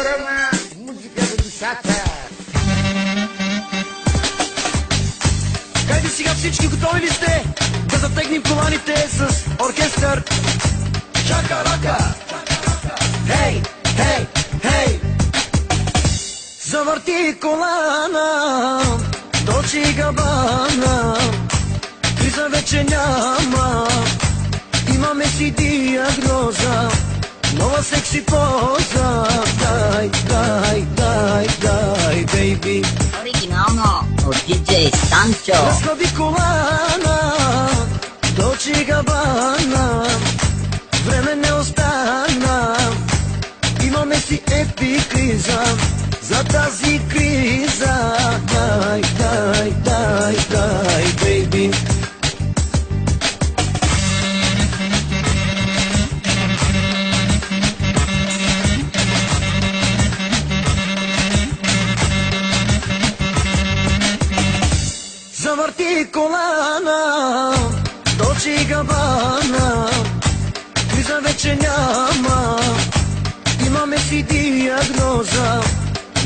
хора на музика за душата. Хайде сега всички, готови ли сте да затегнем коланите с оркестър? Чака-рака! Хей, хей, хей! Завърти колана, Долче и Габана, криза вече няма, имаме си диагноза, нова секси поза. Дай, дай, дай, дай, бейби. Оригинално от диджей Станчо. Разходи колана, Долче и Габана, време не остана, имаме си епикриза. За тази криза, дай, дай, дай, дай, бейби. Завърти колана, Долче и Габана, криза вече няма, имаме си диагноза,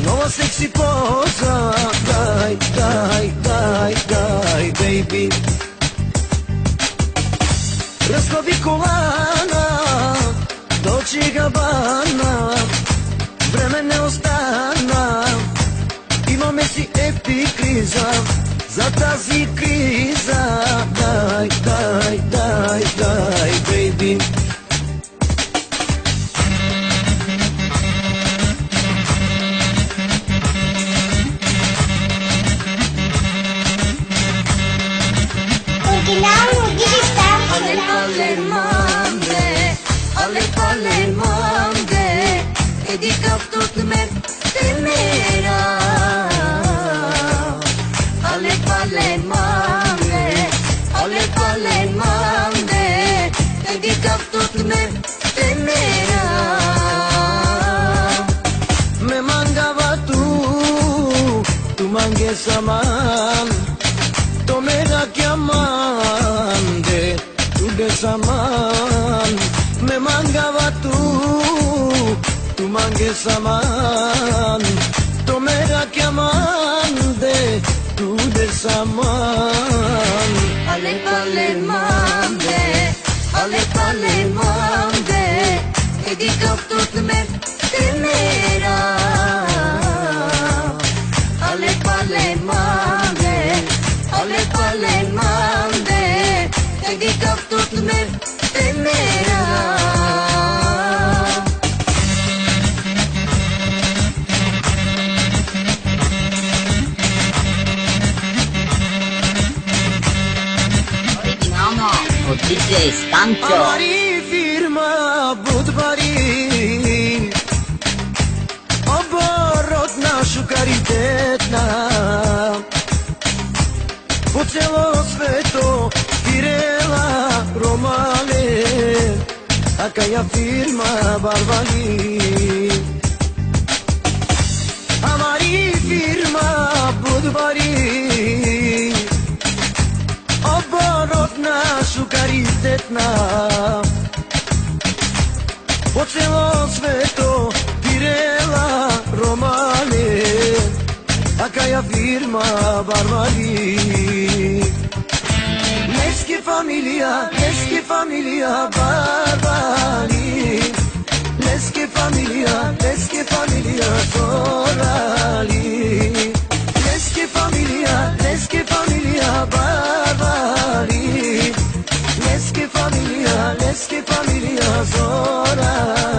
нова секси поза. Дай, дай, дай, дай, бейби. Разходи колана, Долче и Габана, време не остана, имаме си епикриза. За тази криза, дай, дай, дай, дай, бейби. Ale palermande, ale palermande, e di captot me temera. Ale palermande, e di captot me temera. Me mangava tu mangue saman, to me da chiamande, tu de saman. Me mangava tu mangue saman, to me da chiamande, tu de saman. Ale palermande, e di captot me temera. Ale palermande, e di captot me temera. Оригинално от диджей Станчо. Амари фирма Будвари, оборотна, шукаритетна, по цело свето Пирела, Ромале, акая фирма Барбали. Амари фирма Будвари, оборотна, шукаритетна, по цело свето Пирела, Ромале, акая фирма Барбали. Лески фамилия Барбали, лески фамилия Зорали. Лески фамилия Барбали, лески фамилия Зорали.